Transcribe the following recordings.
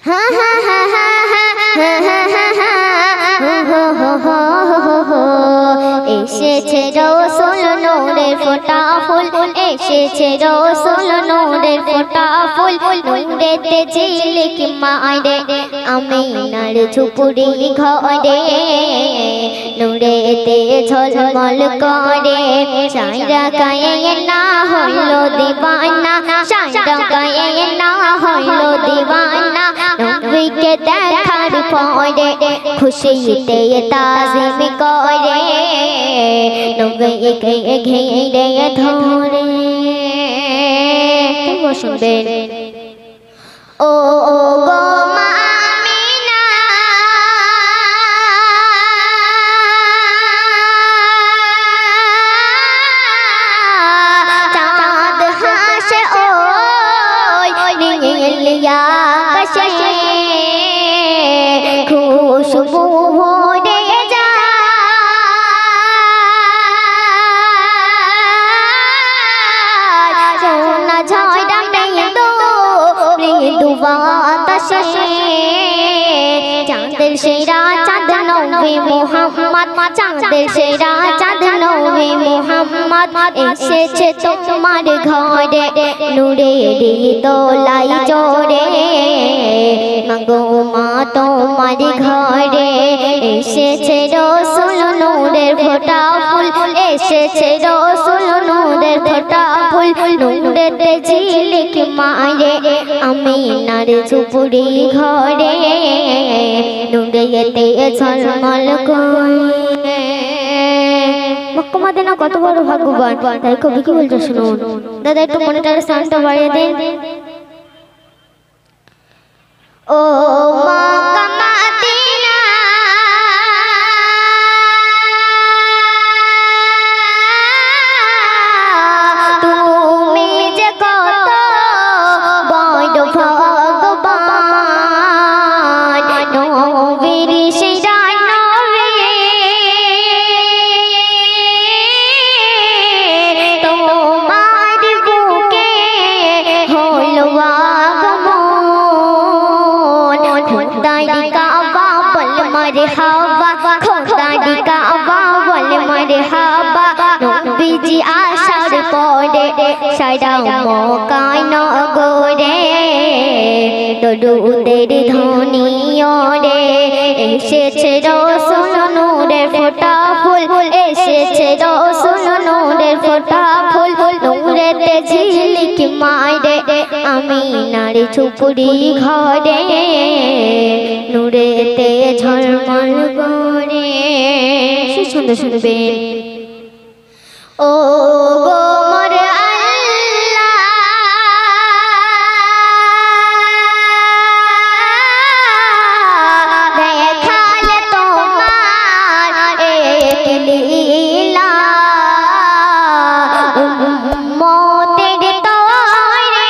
হা হা হা হা হা হা হা হা এসেছে রসুল নূরের ফোঁটা ফুল এসেছে রসুল নূরের ফোঁটা ফুল নূরেতে ঝিলিক মারে আমিনার ঝুপড়ি ঘরে নূরেতে ঝলমল করে সারা গায়ে না হইল দিবানা সারা গায়ে না হইল দিবানা নবীকে দেখার পরে খুশিতে তাজিম করে নবীকে ঘিরে ধরে শুনবেন ও গো আমিনা চাঁদ হাসে ওই নীলিয়া কশে খুশবু ভরে যায় সোনা ঝরা মৃদু বাতাসে চাঁদের সেরা চাঁদ নবী মুহাম্মদ চাঁদের সেরা চাঁদ নবী মুহাম্মদ এসেছে তোমার ঘরে নূরের দোলাই চড়ে মাগো মা তোমার ঘরে এসেছে রসুল নূরের ফোঁটা ফুল এসেছে রসুল নূরের ফোঁটা ফুল নূরেতে ঝিলিক মারে আমিনার ঝুপড়ি ঘরে নূরেতে ঝলমল করে মক্কা মদিনা কত বড় ভাগ্যবান তাই কবি কি বলতে শুনুন দাদা একটু মনিটরের সাউন্ডটা বাড়িয়ে দেন ও মক্কা মদিনা তুমি যে কত বড় ভগবান নবীর সেরা নবী তোমার বুকে হলো আগমন খোদাই কাবা বল মারহাবা খোদাই কাবা বল মারহাবা নবীজি আসার পরে সারা মক্কায় নগরে দরুদের ধ্বনি ওরে এসেছে রসুল নূরের ফোঁটা ফুল এসেছে রসুল নূরের ফোঁটা ফুল নূরেতে ঝিলিক মারে আমিনার ঝুপড়ি ঘরে নূরেতে ঝলমল করে সুন্দর শুনবেন ও গো মোর আল্লাহ দেখালে তোমার এক লীলা উম্মতের তরে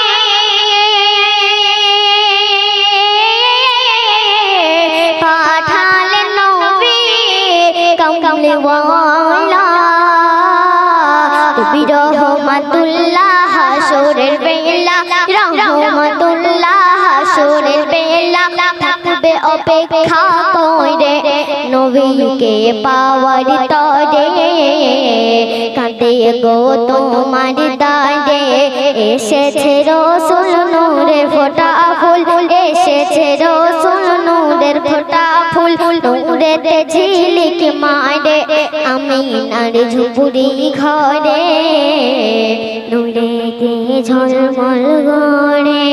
পাঠালে নবী কামলিওয়ালা রহমাতুল্লাহ হাসরের বেলা রহমাতুল্লাহ হাসরের বেলা থাকবে অপেক্ষা করে নবীকে পাওয়ার তরে কাঁদে গো তোমার দাঁড়ে এসেছে রসুল নূরের ফোঁটা ফুল এসেছে রসুল নূরের ফোঁটা ফুল নূরেতে ঝিলিক মারে আমিনার ঝুপড়ি ঘরে নূরেতে ঝলমল করে